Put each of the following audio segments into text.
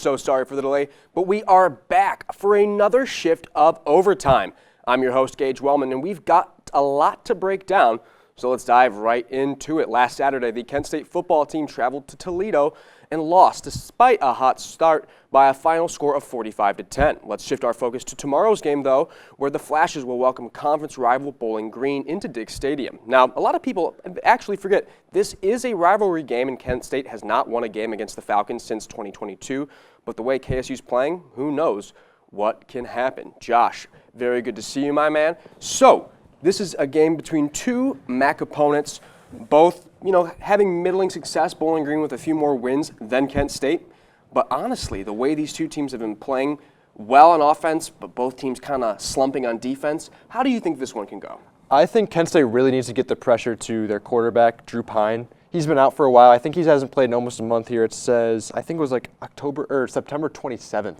so sorry for the delay, but we are back for another shift of overtime. I'm your host, Gage Wellman, and we've got a lot to break down, so let's dive right into it. Last Saturday, the Kent State football team traveled to Toledo and lost despite a hot start by a final score of 45-10. Let's shift our focus to tomorrow's game, though, where the Flashes will welcome conference rival Bowling Green into Diggs Stadium. Now, a lot of people actually forget this is a rivalry game, and Kent State has not won a game against the Falcons since 2022. But the way KSU's playing, who knows what can happen. Josh, very good to see you, my man. So, this is a game between two MAC opponents, both, having middling success, Bowling Green with a few more wins than Kent State. But honestly, the way these two teams have been playing well on offense, but both teams kind of slumping on defense, how do you think this one can go? I think Kent State really needs to get the pressure to their quarterback, Drew Pine. He's been out for a while. I think he hasn't played in almost a month here. It says, I think it was like September 27th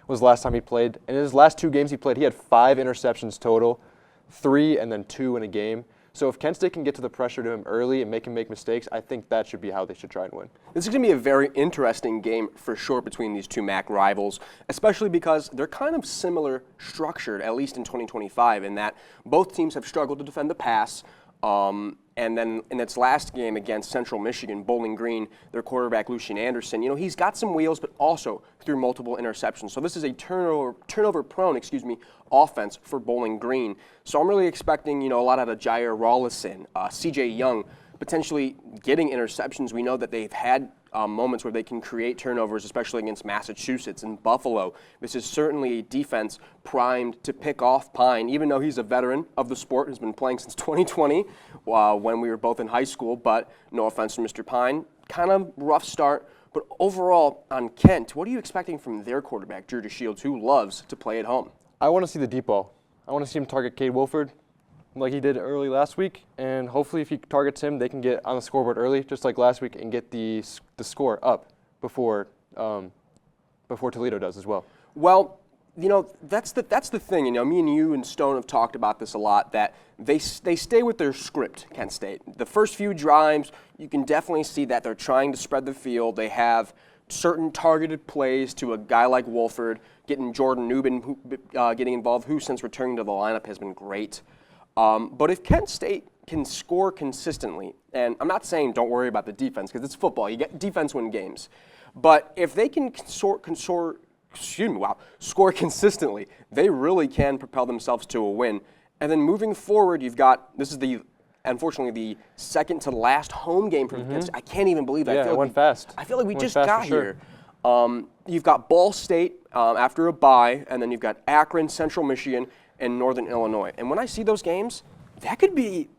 was the last time he played. And in his last two games he played, he had 5 interceptions total, 3 and then 2 in a game. So if Kent State can get to the pressure to him early and make him make mistakes, I think that should be how they should try and win. This is going to be a very interesting game for sure between these two MAC rivals, especially because they're kind of similar structured, at least in 2025, in that both teams have struggled to defend the pass. And then in its last game against Central Michigan, Bowling Green, their quarterback, Lucian Anderson, he's got some wheels, but also threw multiple interceptions. So this is a turnover-prone, offense for Bowling Green. So I'm really expecting, a lot out of Jair Rawlison, C.J. Young, potentially getting interceptions. We know that they've had moments where they can create turnovers, especially against Massachusetts and Buffalo. This is certainly a defense primed to pick off Pine, even though he's a veteran of the sport, has been playing since 2020 when we were both in high school. But no offense to Mr. Pine, kind of rough start. But overall, on Kent, what are you expecting from their quarterback, Drew DeShields, who loves to play at home? I want to see the deep ball. I want to see him target Cade Wolford like he did early last week, and hopefully if he targets him, they can get on the scoreboard early, just like last week, and get the score up before Toledo does as well. Well, that's the thing. Me and you and Stone have talked about this a lot, that they stay with their script, Kent State. The first few drives, you can definitely see that they're trying to spread the field. They have certain targeted plays to a guy like Wolford, getting Jordan Newman getting involved, who since returning to the lineup has been great. But if Kent State can score consistently, and I'm not saying don't worry about the defense because it's football, you get defense win games, but if they can score consistently, they really can propel themselves to a win. And then moving forward, this is unfortunately the second to last home game for Kent State. I can't even believe that. Yeah, it went fast. I feel like we just got here. You've got Ball State after a bye, and then you've got Akron, Central Michigan, and Northern Illinois. And when I see those games, that could be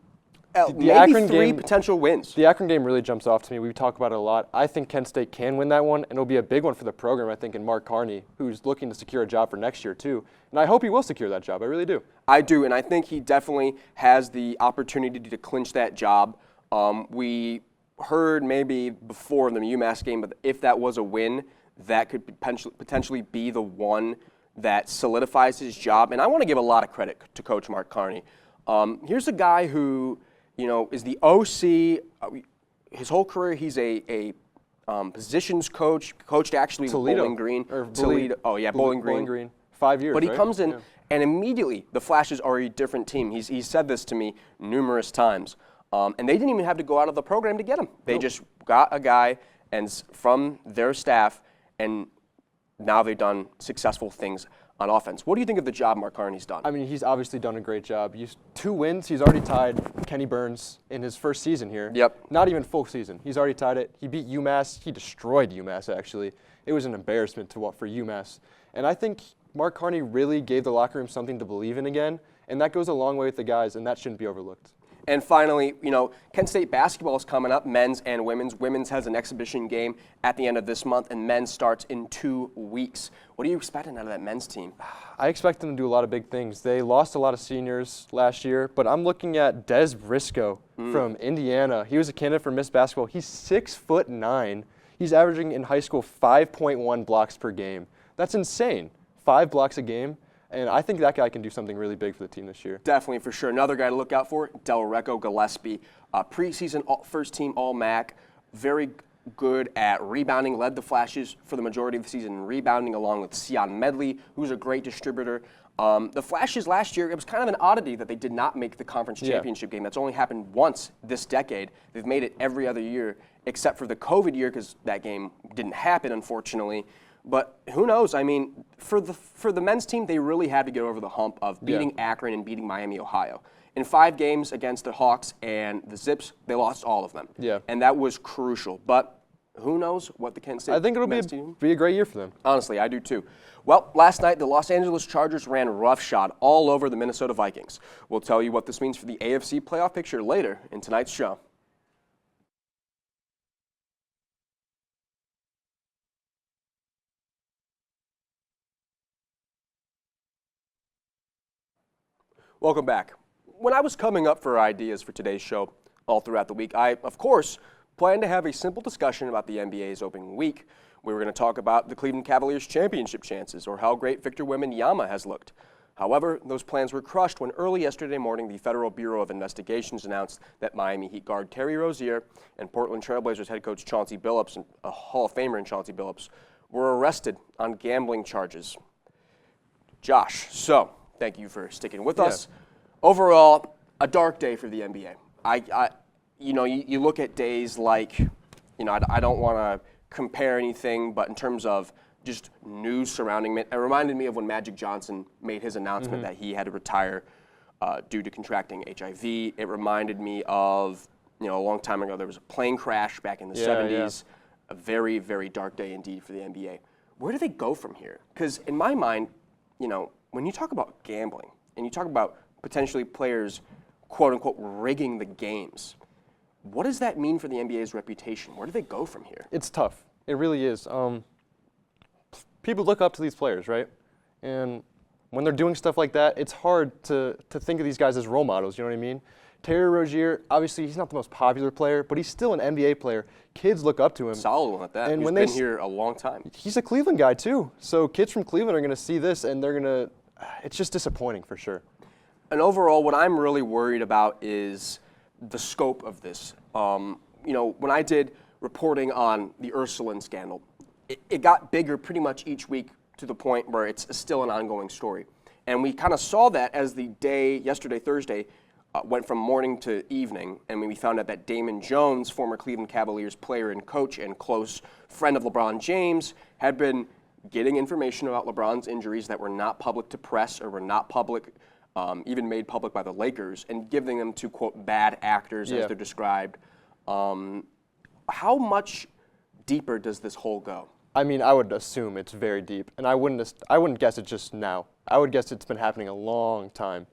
maybe 3 potential wins. The Akron game really jumps off to me. We talk about it a lot. I think Kent State can win that one, and it'll be a big one for the program, I think, in Mark Carney, who's looking to secure a job for next year, too. And I hope he will secure that job. I really do. I do, and I think he definitely has the opportunity to clinch that job. We heard maybe before the UMass game, but if that was a win, that could potentially be the one that solidifies his job. And I want to give a lot of credit to Coach Mark Carney. Here's a guy who, is the OC. His whole career, he's a positions coach, coached actually Toledo. Bowling Green. Toledo. Bowling Green. Bowling Green. 5 years, But he right? comes in, and immediately the Flashes are a different team. He's said this to me numerous times. And they didn't even have to go out of the program to get him. They just got a guy from their staff, and now they've done successful things on offense. What do you think of the job Mark Carney's done? I mean, he's obviously done a great job. 2 wins. He's already tied Kenny Burns in his first season here. Yep. Not even full season. He's already tied it. He beat UMass. He destroyed UMass, actually. It was an embarrassment for UMass. And I think Mark Carney really gave the locker room something to believe in again, and that goes a long way with the guys, and that shouldn't be overlooked. And finally, Kent State basketball is coming up, men's and women's. Women's has an exhibition game at the end of this month, and men's starts in 2 weeks. What are you expecting out of that men's team? I expect them to do a lot of big things. They lost a lot of seniors last year, but I'm looking at Des Briscoe from Indiana. He was a candidate for Miss Basketball. He's 6'9". He's averaging in high school 5.1 blocks per game. That's insane. 5 blocks a game. And I think that guy can do something really big for the team this year. Definitely, for sure. Another guy to look out for, Delreco Gillespie, preseason first-team All-MAC, very good at rebounding, led the Flashes for the majority of the season in rebounding, along with Sion Medley, who's a great distributor. The Flashes last year, it was kind of an oddity that they did not make the conference championship game. That's only happened once this decade. They've made it every other year, except for the COVID year, because that game didn't happen, unfortunately. But who knows? I mean, for the men's team, they really had to get over the hump of beating Akron and beating Miami, Ohio. In 5 games against the Hawks and the Zips, they lost all of them. Yeah. And that was crucial. But who knows what the Kent State I think it'll men's team. be a great year for them. Honestly, I do too. Well, last night, the Los Angeles Chargers ran roughshod all over the Minnesota Vikings. We'll tell you what this means for the AFC playoff picture later in tonight's show. Welcome back. When I was coming up for ideas for today's show all throughout the week, I, of course, planned to have a simple discussion about the NBA's opening week. We were going to talk about the Cleveland Cavaliers' championship chances or how great Victor Wembanyama has looked. However, those plans were crushed when early yesterday morning the Federal Bureau of Investigations announced that Miami Heat guard Terry Rozier and Portland Trail Blazers head coach Chauncey Billups, a Hall of Famer in Chauncey Billups, were arrested on gambling charges. Josh, so thank you for sticking with us. Overall, a dark day for the NBA. You look at days like, I don't want to compare anything, but in terms of just news surrounding it, it reminded me of when Magic Johnson made his announcement that he had to retire due to contracting HIV. It reminded me of, a long time ago, there was a plane crash back in the 70s. A very, very dark day indeed for the NBA. Where do they go from here? Because in my mind, when you talk about gambling and you talk about potentially players, quote unquote, rigging the games, what does that mean for the NBA's reputation? Where do they go from here? It's tough. It really is. People look up to these players, right? And when they're doing stuff like that, it's hard to think of these guys as role models, you know what I mean? Terry Rozier, obviously he's not the most popular player, but he's still an NBA player. Kids look up to him. Solid one at that. And he's been here a long time. He's a Cleveland guy too. So kids from Cleveland are going to see this and they're going to, it's just disappointing for sure. And overall, what I'm really worried about is the scope of this. When I did reporting on the Ursuline scandal, it got bigger pretty much each week to the point where it's still an ongoing story. And we kind of saw that as the day, yesterday, Thursday, went from morning to evening, and we found out that Damon Jones, former Cleveland Cavaliers player and coach and close friend of LeBron James, had been getting information about LeBron's injuries that were not public to press or were not public, even made public by the Lakers, and giving them to, quote, bad actors as they're described. How much deeper does this hole go? I mean, I would assume it's very deep, and I wouldn't guess it just now. I would guess it's been happening a long time,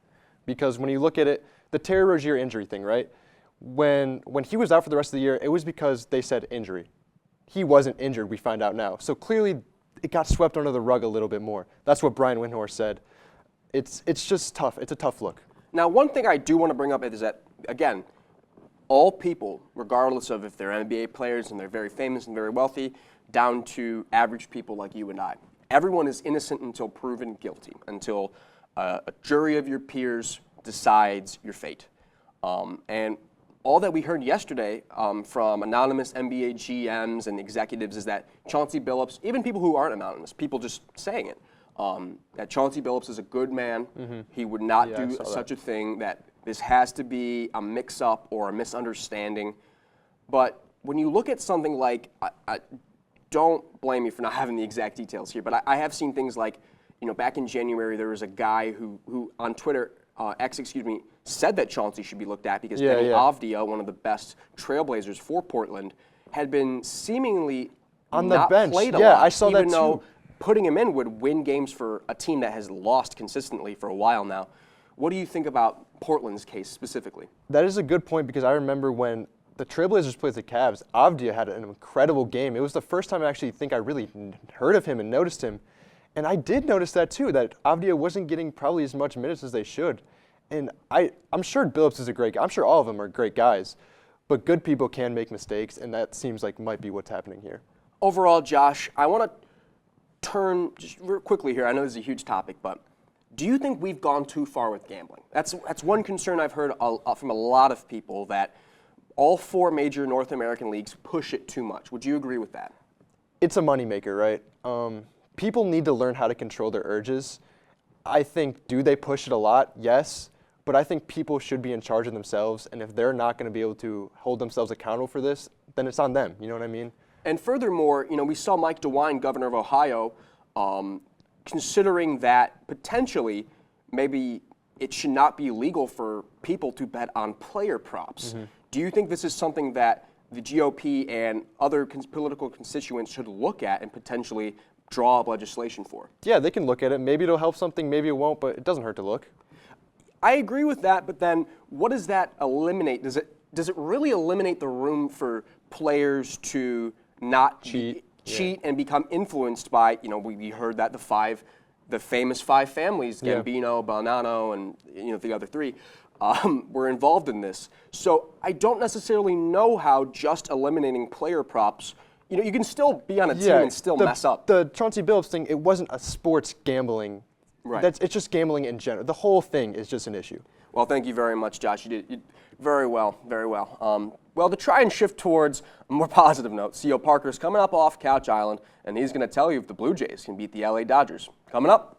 because when you look at it, the Terry Rozier injury thing, right? When he was out for the rest of the year, it was because they said injury. He wasn't injured, we find out now. So clearly, it got swept under the rug a little bit more. That's what Brian Windhorst said. It's just tough. It's a tough look. Now, one thing I do want to bring up is that, again, all people, regardless of if they're NBA players and they're very famous and very wealthy, down to average people like you and I, everyone is innocent until proven guilty, until a jury of your peers decides your fate. And all that we heard yesterday from anonymous NBA GMs and executives is that Chauncey Billups, even people who aren't anonymous, people just saying it, that Chauncey Billups is a good man. He would not do such a thing, that this has to be a mix-up or a misunderstanding. But when you look at something like, I don't blame me for not having the exact details here, but I have seen things like, back in January, there was a guy who on Twitter, said that Chauncey should be looked at because Penny Avdia, one of the best trailblazers for Portland, had been seemingly on the not bench. Played a lot, I saw that too. Even though putting him in would win games for a team that has lost consistently for a while now. What do you think about Portland's case specifically? That is a good point, because I remember when the Trailblazers played the Cavs, Avdia had an incredible game. It was the first time I actually think I really heard of him and noticed him. And I did notice that too, that Avdia wasn't getting probably as much minutes as they should. And I'm sure Billups is a great guy. I'm sure all of them are great guys. But good people can make mistakes, and that seems like might be what's happening here. Overall, Josh, I want to turn just real quickly here. I know this is a huge topic, but do you think we've gone too far with gambling? That's one concern I've heard from a lot of people, that all 4 major North American leagues push it too much. Would you agree with that? It's a moneymaker, right? People need to learn how to control their urges. I think, do they push it a lot? Yes. But I think people should be in charge of themselves, and if they're not going to be able to hold themselves accountable for this, then it's on them. You know what I mean? And furthermore, we saw Mike DeWine, governor of Ohio, considering that potentially maybe it should not be legal for people to bet on player props. Do you think this is something that the GOP and other political constituents should look at and potentially draw up legislation for? Yeah, they can look at it. Maybe it'll help something, maybe it won't, but it doesn't hurt to look. I agree with that, but then what does that eliminate? Does it really eliminate the room for players to not cheat and become influenced by, we heard that the famous 5 families, Gambino, Bonanno, and the other 3, were involved in this. So I don't necessarily know how just eliminating player props, you can still be on a team and still mess up. The Chauncey Billups thing, it wasn't a sports gambling. Right. It's just gambling in general. The whole thing is just an issue. Well, thank you very much, Josh. You did very well, very well. Well, to try and shift towards a more positive note, C.O. Parker's coming up off Couch Island, and he's going to tell you if the Blue Jays can beat the LA Dodgers. Coming up.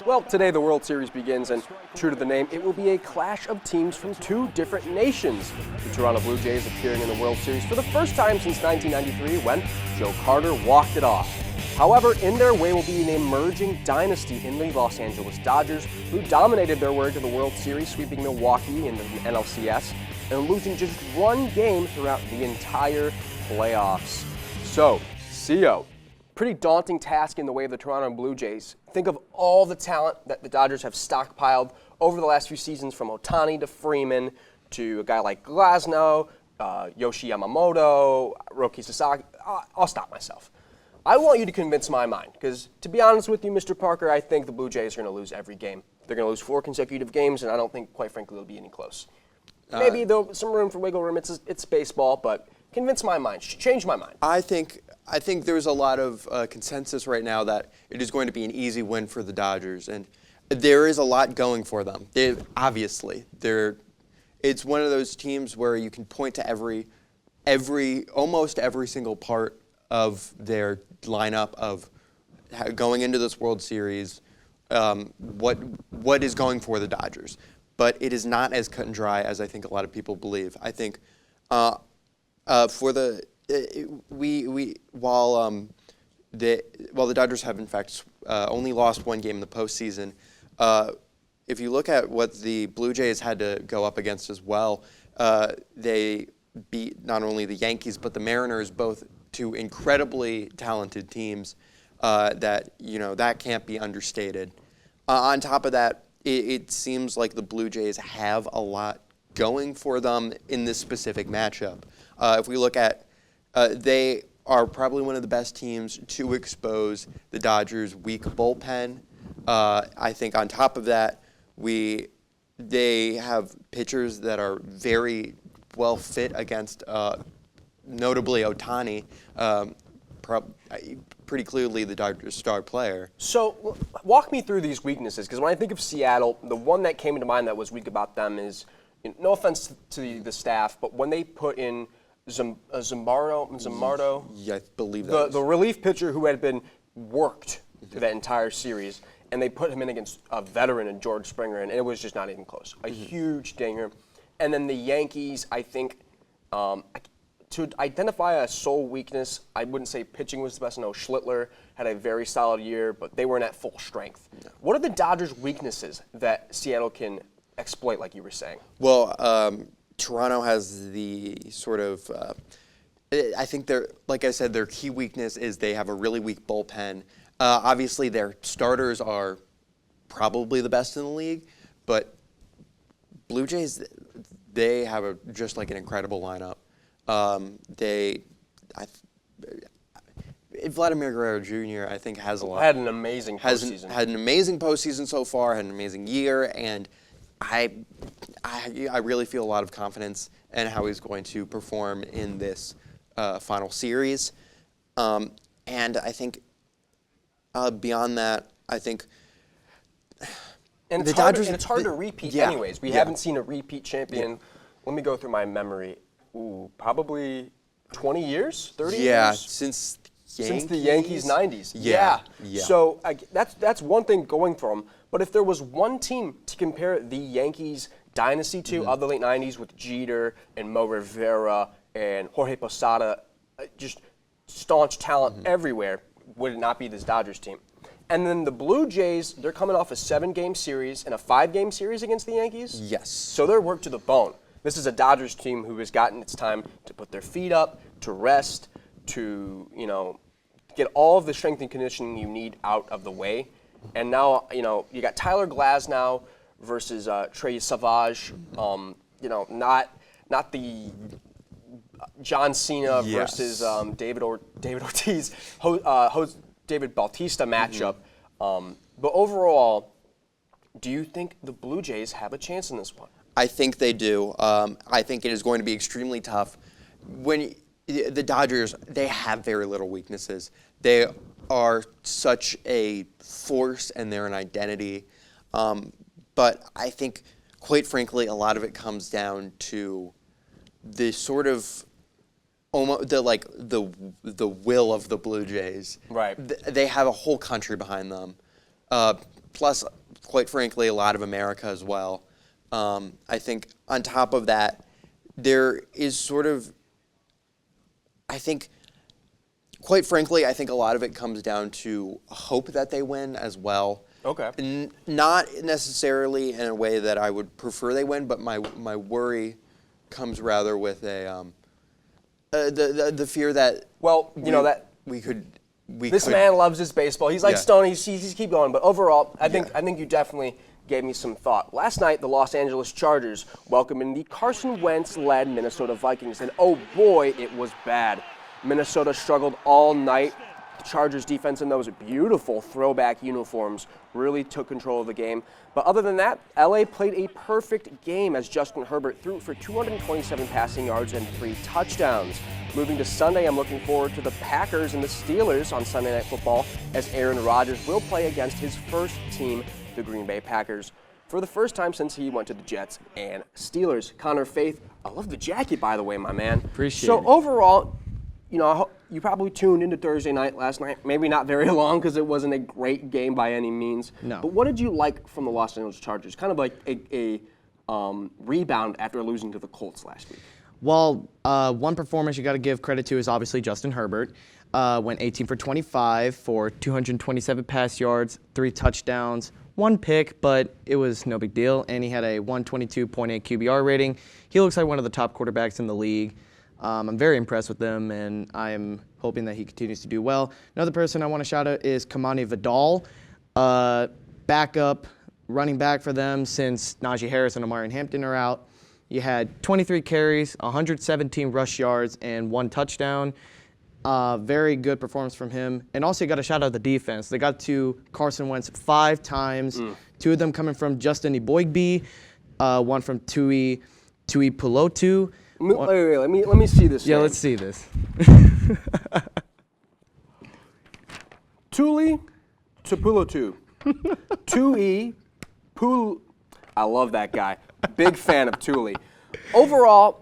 Well, today the World Series begins, and true to the name, it will be a clash of teams from 2 different nations. The Toronto Blue Jays appearing in the World Series for the first time since 1993 when Joe Carter walked it off. However, in their way will be an emerging dynasty in the Los Angeles Dodgers, who dominated their way to the World Series, sweeping Milwaukee in the NLCS and losing just 1 game throughout the entire playoffs. So, CO, pretty daunting task in the way of the Toronto Blue Jays. Think of all the talent that the Dodgers have stockpiled over the last few seasons, from Ohtani to Freeman to a guy like Glasnow, Yoshi Yamamoto, Roki Sasaki. I'll stop myself. I want you to convince my mind, because to be honest with you, Mr. Parker, I think the Blue Jays are going to lose every game. They're going to lose 4 consecutive games, and I don't think, quite frankly, it'll be any close. Maybe there's some room for wiggle room. It's baseball, but convince my mind. Change my mind. I think there's a lot of consensus right now that it is going to be an easy win for the Dodgers, and there is a lot going for them. It's one of those teams where you can point to almost every single part of their lineup of going into this World Series, what is going for the Dodgers. But it is not as cut and dry as I think a lot of people believe. I think while the Dodgers have in fact only lost 1 game in the postseason, if you look at what the Blue Jays had to go up against as well, they beat not only the Yankees but the Mariners, both 2 incredibly talented teams that can't be understated. On top of that, it seems like the Blue Jays have a lot going for them in this specific matchup. If we look at, they are probably one of the best teams to expose the Dodgers' weak bullpen. I think on top of that, they have pitchers that are very well fit against, notably Ohtani, pretty clearly the Dodgers' star player. So walk me through these weaknesses, because when I think of Seattle, the one that came to mind that was weak about them is, no offense to the staff, but when they put in Zimbardo, Yeah, I believe that. the relief pitcher who had been worked that entire series, and they put him in against a veteran in George Springer, and it was just not even close. A huge dinger. And then the Yankees, I think, to identify a sole weakness, I wouldn't say pitching was the best. No, Schlittler had a very solid year, but they weren't at full strength. Yeah. What are the Dodgers' weaknesses that Seattle can exploit, like you were saying? Well, Toronto has the sort of, I think like I said, their key weakness is they have a really weak bullpen. Obviously, their starters are probably the best in the league, but Blue Jays, they have just like an incredible lineup. Vladimir Guerrero Jr. I think has a lot. Had an amazing postseason. Had an amazing postseason so far. Had an amazing year, and I really feel a lot of confidence in how he's going to perform in this final series. And I think beyond that, I think. And the it's hard, Dodgers, and it's hard to repeat yeah, anyways. We yeah. haven't seen a repeat champion. Let me go through my memory. Probably 20 years, 30 Yeah, years? since The Yankees 90s. Yeah. So that's one thing going for them. But if there was one team to compare the Yankees dynasty to of the late 90s with Jeter and Mo Rivera and Jorge Posada, just staunch talent everywhere, would it not be this Dodgers team? And then the Blue Jays, they're coming off a 7-game series and a 5-game series against the Yankees. Yes. So they're worked to the bone. This is a Dodgers team who has gotten its time to put their feet up, to rest, to, get all of the strength and conditioning you need out of the way. And now, you got Tyler Glasnow versus Trey Savage. Not the John Cena Yes. versus David Ortiz, David Bautista matchup. But overall, do you think the Blue Jays have a chance in this one? I think they do. I think it is going to be extremely tough. When the Dodgers, they have very little weaknesses. They are such a force and they're an identity. But I think, quite frankly, a lot of it comes down to the sort of the will of the Blue Jays. Right. They have a whole country behind them. Plus, quite frankly, a lot of America as well. I think on top of that, there is sort of, I think, quite frankly, I think a lot of it comes down to hope that they win as well. Okay. Not necessarily in a way that I would prefer they win, but my worry comes rather with the fear that we could. This man loves his baseball. He's like Yeah. Stone. He's keep going. But overall, I think you definitely gave me some thought. Last night, the Los Angeles Chargers welcomed the Carson Wentz-led Minnesota Vikings, and oh boy, it was bad. Minnesota struggled all night. The Chargers defense in those beautiful throwback uniforms really took control of the game. But other than that, LA played a perfect game as Justin Herbert threw for 227 passing yards and 3 touchdowns. Moving to Sunday, I'm looking forward to the Packers and the Steelers on Sunday Night Football as Aaron Rodgers will play against his first team, the Green Bay Packers, for the first time since he went to the Jets and Steelers. Connor Faith, I love the jacket, by the way, my man. Appreciate so it. Overall, you probably tuned into Thursday night last night. Maybe not very long because it wasn't a great game by any means. No. But what did you like from the Los Angeles Chargers? Kind of like a rebound after losing to the Colts last week. Well, one performance you got to give credit to is obviously Justin Herbert. Went 18 for 25 for 227 pass yards, 3 touchdowns, 1 pick, but it was no big deal. And he had a 122.8 QBR rating. He looks like one of the top quarterbacks in the league. I'm very impressed with him, and I am hoping that he continues to do well. Another person I want to shout out is Kamani Vidal, backup running back for them since Najee Harris and Omarion Hampton are out. You had 23 carries, 117 rush yards, and 1 touchdown. Very good performance from him. And also you got to shout out the defense. They got to Carson Wentz 5 times, 2 of them coming from Justin Eboigbe, 1 from Tui Pulotu. Wait, let me see this. Yeah, name. let's see this. Tuli Tupulotu. I love that guy. Big fan of Tuli. Overall,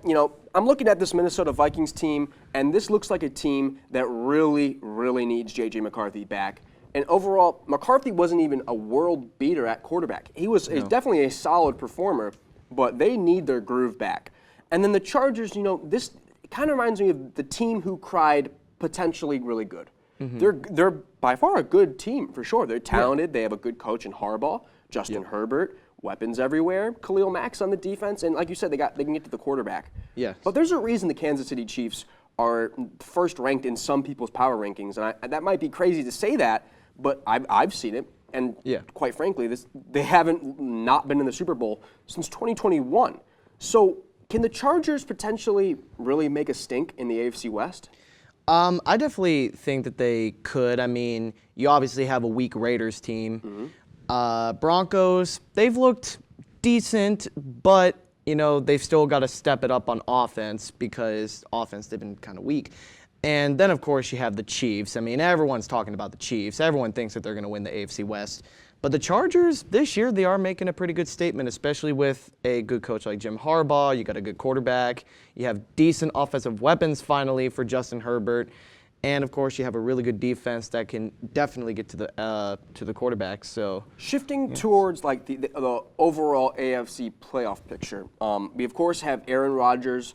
I'm looking at this Minnesota Vikings team, and this looks like a team that really, really needs J.J. McCarthy back. And overall, McCarthy wasn't even a world beater at quarterback. He was definitely a solid performer, but they need their groove back. And then the Chargers, this kind of reminds me of the team who cried potentially really good. Mm-hmm. They're by far a good team, for sure. They're talented. Yeah. They have a good coach in Harbaugh, Justin Herbert, weapons everywhere, Khalil Mack's on the defense, and like you said, they can get to the quarterback. Yes. But there's a reason the Kansas City Chiefs are first ranked in some people's power rankings, and that might be crazy to say that, but I've seen it, and quite frankly, they haven't not been in the Super Bowl since 2021. So can the Chargers potentially really make a stink in the AFC West? I definitely think that they could. I mean, you obviously have a weak Raiders team. Broncos, they've looked decent, but they've still got to step it up on offense because offense they've been kind of weak. And then, of course, you have the Chiefs. I mean, everyone's talking about the Chiefs. Everyone thinks that they're going to win the AFC West. But the Chargers, this year, they are making a pretty good statement, especially with a good coach like Jim Harbaugh. You got a good quarterback. You have decent offensive weapons, finally, for Justin Herbert. And, of course, you have a really good defense that can definitely get to the quarterback. So shifting towards like the overall AFC playoff picture, we, of course, have Aaron Rodgers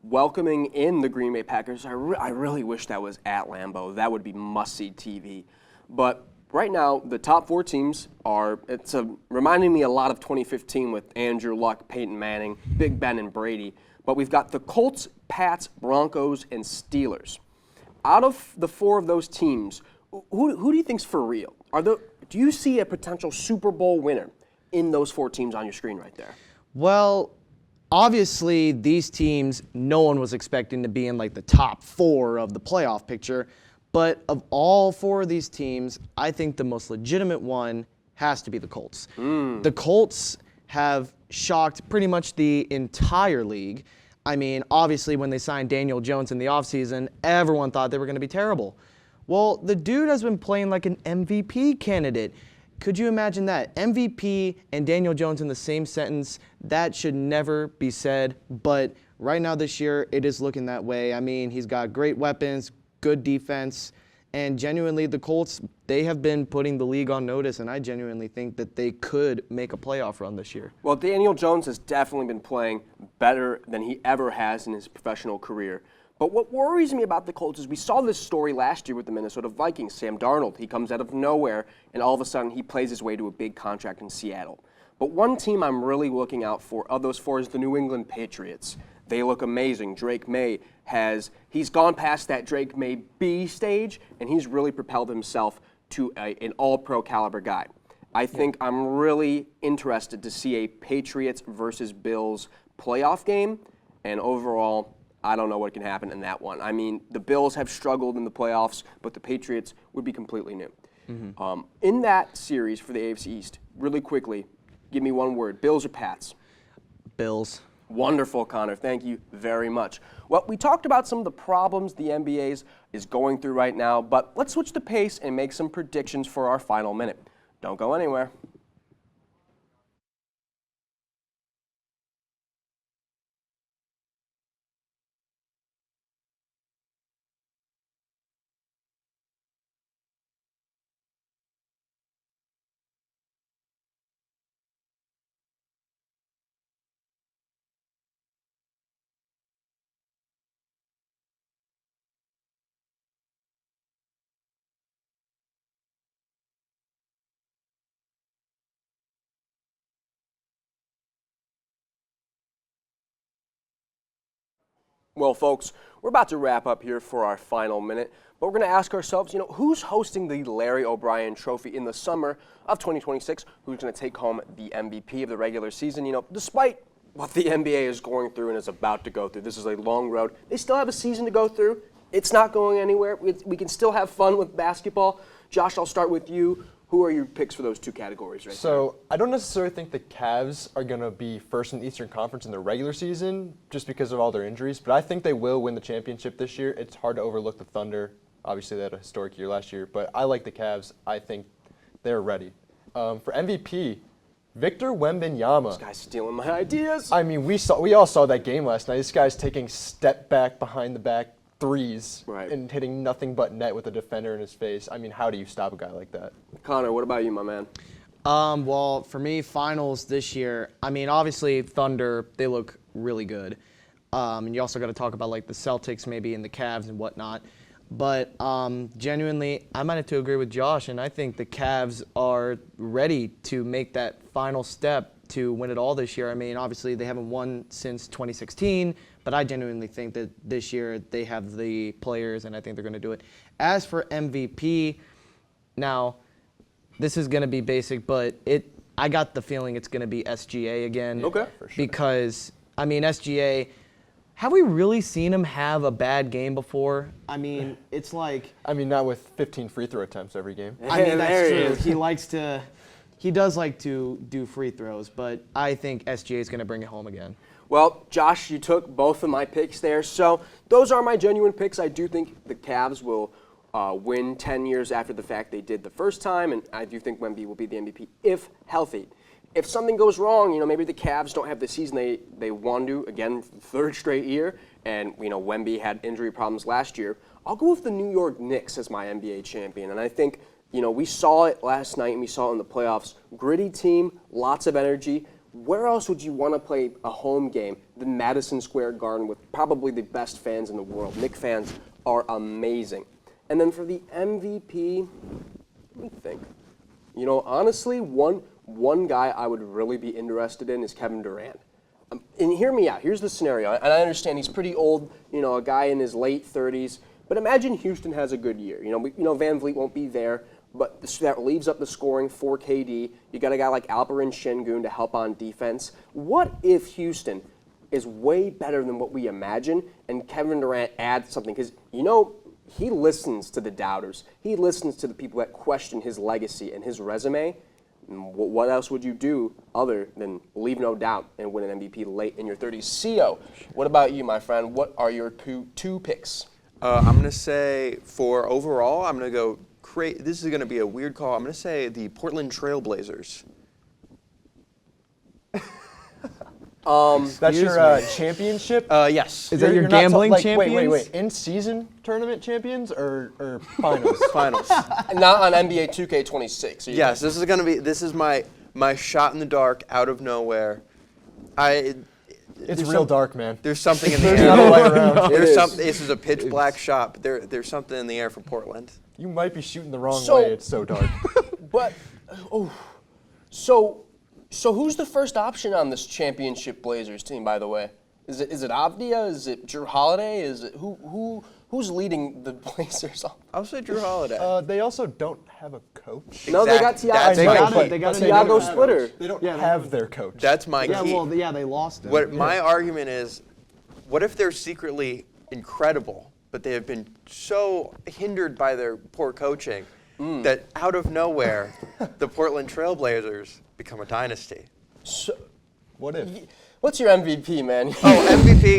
welcoming in the Green Bay Packers. I really wish that was at Lambeau. That would be must-see TV. But right now, the top 4 teams are, reminding me a lot of 2015 with Andrew Luck, Peyton Manning, Big Ben, and Brady. But we've got the Colts, Pats, Broncos, and Steelers. Out of the 4 of those teams, who do you think's for real? Do you see a potential Super Bowl winner in those 4 teams on your screen right there? Well, obviously, these teams, no one was expecting to be in like the top 4 of the playoff picture. But of all 4 of these teams, I think the most legitimate one has to be the Colts. The Colts have shocked pretty much the entire league. I mean, obviously, when they signed Daniel Jones in the offseason, everyone thought they were going to be terrible. Well, the dude has been playing like an MVP candidate. Could you imagine that? MVP and Daniel Jones in the same sentence? That should never be said. But right now this year, it is looking that way. I mean, he's got great weapons, good defense, and genuinely the Colts, they have been putting the league on notice, and I genuinely think that they could make a playoff run this year. Well, Daniel Jones has definitely been playing better than he ever has in his professional career. But what worries me about the Colts is we saw this story last year with the Minnesota Vikings. Sam Darnold, he comes out of nowhere, and all of a sudden he plays his way to a big contract in Seattle. But one team I'm really looking out for of those 4 is the New England Patriots. They look amazing. Drake May he's gone past that Drake May B stage, and he's really propelled himself to an all-pro caliber guy. I think I'm really interested to see a Patriots versus Bills playoff game, and overall, I don't know what can happen in that one. I mean, the Bills have struggled in the playoffs, but the Patriots would be completely new. In that series for the AFC East, really quickly, give me one word. Bills or Pats? Bills. Wonderful, Connor. Thank you very much. Well, we talked about some of the problems the NBA is going through right now, but let's switch the pace and make some predictions for our final minute. Don't go anywhere. Well, folks, we're about to wrap up here for our final minute, but we're going to ask ourselves, who's hosting the Larry O'Brien Trophy in the summer of 2026? Who's going to take home the MVP of the regular season? Despite what the NBA is going through and is about to go through, this is a long road. They still have a season to go through. It's not going anywhere. We can still have fun with basketball. Josh, I'll start with you. Who are your picks for those 2 categories right So I don't necessarily think the Cavs are going to be first in the Eastern Conference in the regular season just because of all their injuries, but I think they will win the championship this year. It's hard to overlook the Thunder. Obviously, they had a historic year last year, but I like the Cavs. I think they're ready. For MVP, Victor Wembanyama. This guy's stealing my ideas. I mean, we all saw that game last night. This guy's taking step back behind the back threes and hitting nothing but net with a defender in his face. I mean, how do you stop a guy like that? Connor, what about you, my man? Well, for me, finals this year, I mean, obviously, Thunder, they look really good. And you also got to talk about, like, the Celtics maybe and the Cavs and whatnot. But genuinely, I might have to agree with Josh, and I think the Cavs are ready to make that final step to win it all this year. I mean, obviously, they haven't won since 2016, but I genuinely think that this year they have the players, and I think they're going to do it. As for MVP, now, this is going to be basic, but I got the feeling it's going to be SGA again. Okay. For sure. Because, I mean, SGA, have we really seen him have a bad game before? I mean, it's like, I mean, not with 15 free throw attempts every game. I mean, There that's he true. is. He does like to do free throws, but I think SGA is going to bring it home again. Well, Josh, you took both of my picks there. So those are my genuine picks. I do think the Cavs will win 10 years after the fact they did the first time, and I do think Wemby will be the MVP if healthy. If something goes wrong, maybe the Cavs don't have the season they want to, again, third straight year, and, Wemby had injury problems last year, I'll go with the New York Knicks as my NBA champion. And I think, we saw it last night and we saw it in the playoffs. Gritty team, lots of energy. Where else would you want to play a home game than Madison Square Garden with probably the best fans in the world? Knicks fans are amazing. And then for the MVP, let me think. Honestly, one guy I would really be interested in is Kevin Durant. And hear me out. Here's the scenario. And I understand he's pretty old, a guy in his late 30s. But imagine Houston has a good year. Van Vliet won't be there, but that leaves up the scoring for KD. You got a guy like Alperen Şengün to help on defense. What if Houston is way better than what we imagine and Kevin Durant adds something? Because, he listens to the doubters. He listens to the people that question his legacy and his resume. What else would you do other than leave no doubt and win an MVP late in your 30s? CO, what about you, my friend? What are your two picks? I'm going to say for overall, I'm going to go this is going to be a weird call. I'm going to say the Portland Trailblazers. That's your championship? Yes. Is that your You're not gambling wait, champions? Wait. In-season tournament champions or finals? Finals. Not on NBA 2K26. So Yes, this is my shot in the dark out of nowhere. It's real dark, man. There's something in the There's air. not a way around. This is a pitch black shot, but there's something in the air for Portland. You might be shooting the wrong So- way. It's so dark. But, so who's the first option on this championship Blazers team, by the way? Is it Avdia? Is it Drew Holiday? Is it who's leading the Blazers? I'll say Drew Holiday. They also don't have a coach. No, they got Exactly. Tiago. That's They my got key. it. They got it. Tiago Splitter. They don't Yeah, they have their coach. That's my Yeah, key. they lost him. What my argument is, what if they're secretly incredible, but they have been so hindered by their poor coaching that out of nowhere, the Portland Trailblazers become a dynasty? What if? What's your MVP, man? MVP,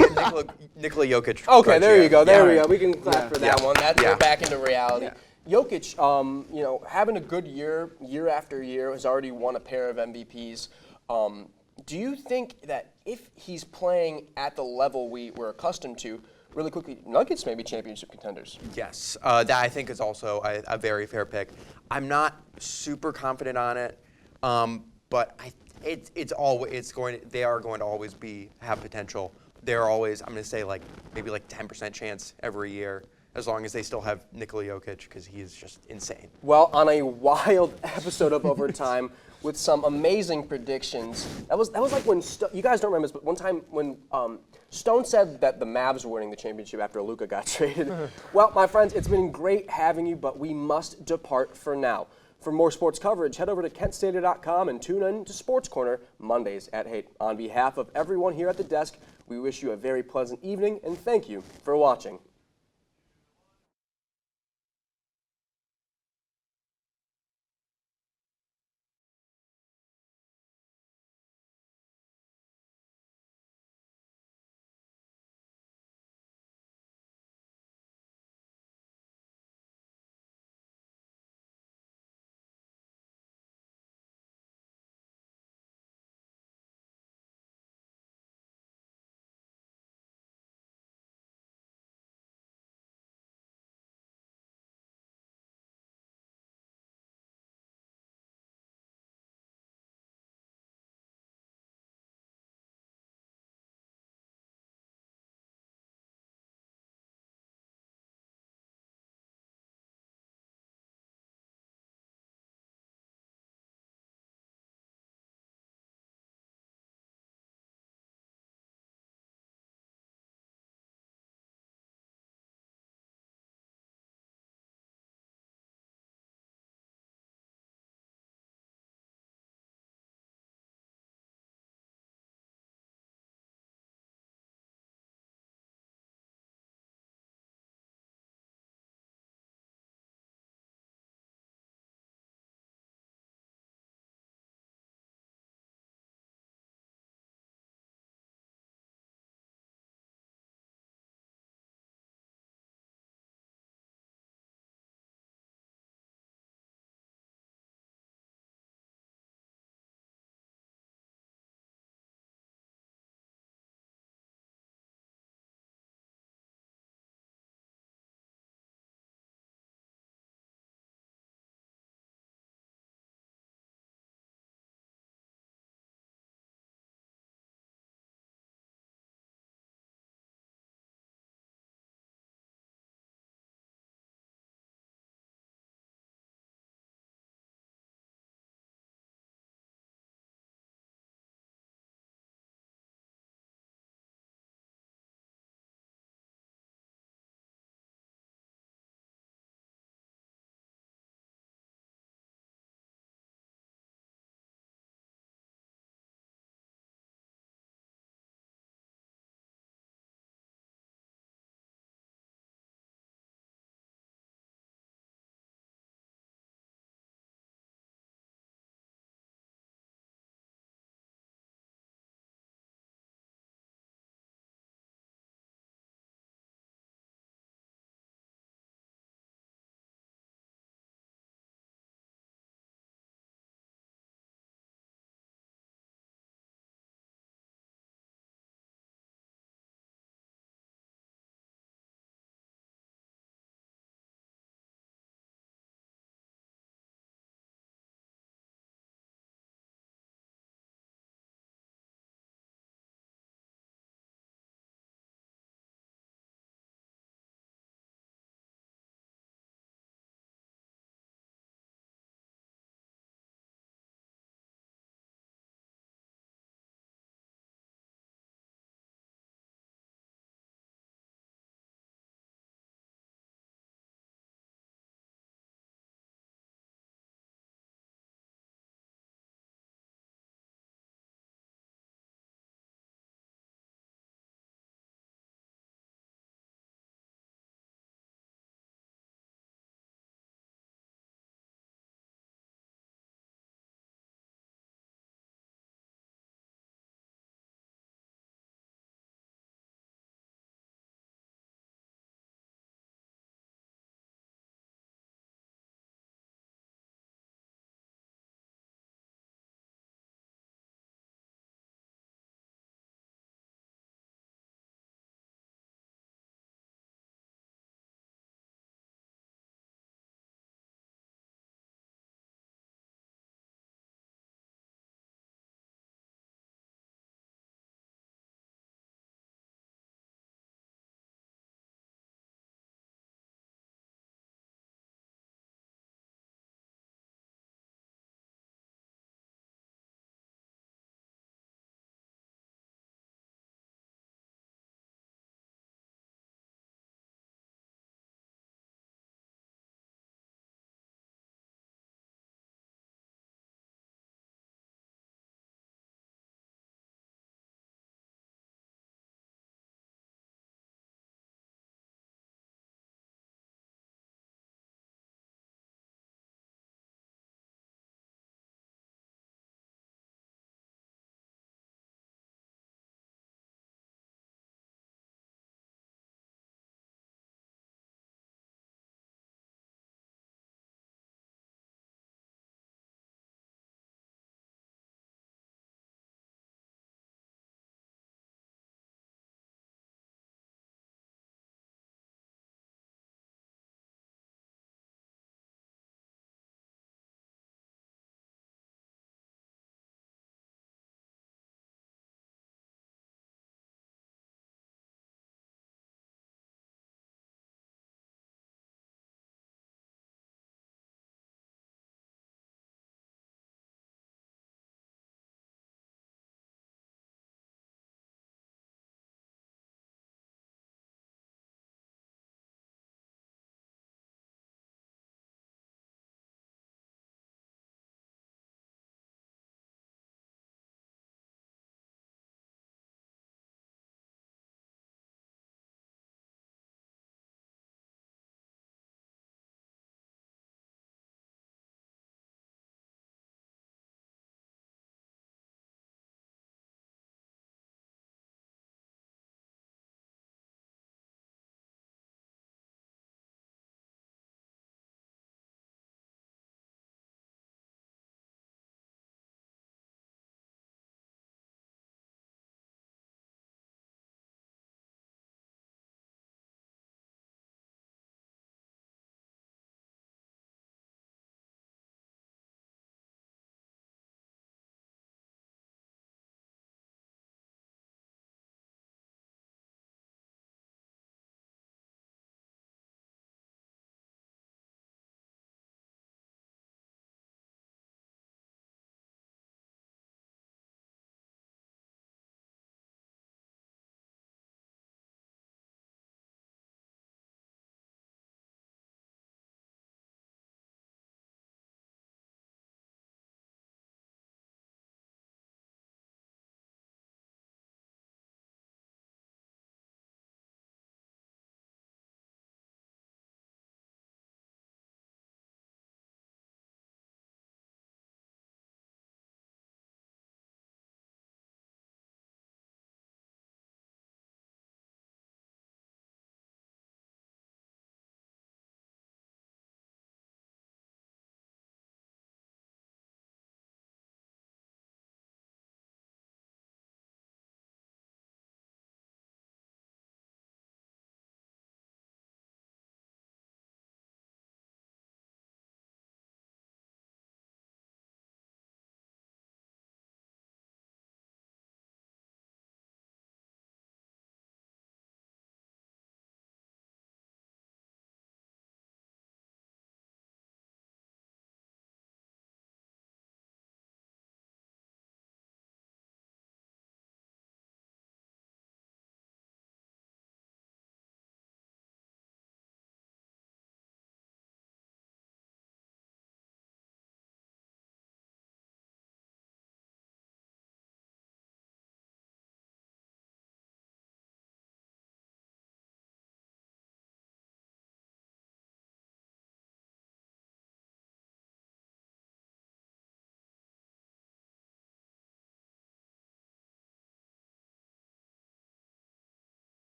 Nikola Jokic. Okay, there you go. There we Yeah. go. We can clap for that Yeah. one. That's Yeah. we're back into reality. Yeah. Jokic, having a good year after year, has already won a pair of MVPs. Do you think that if he's playing at the level we're accustomed to, really quickly, Nuggets may be championship contenders? Yes, that I think is also a very fair pick. I'm not super confident on it, but they are going to always have potential. They're always, I'm going to say maybe 10% chance every year, as long as they still have Nikola Jokic, because he is just insane. Well, on a wild episode of Overtime with some amazing predictions. That was like when you guys don't remember this, but one time when Stone said that the Mavs were winning the championship after Luka got traded. Well, my friends, it's been great having you, but we must depart for now. For more sports coverage, head over to KentStater.com and tune in to Sports Corner Mondays at 8. On behalf of everyone here at the desk, we wish you a very pleasant evening and thank you for watching.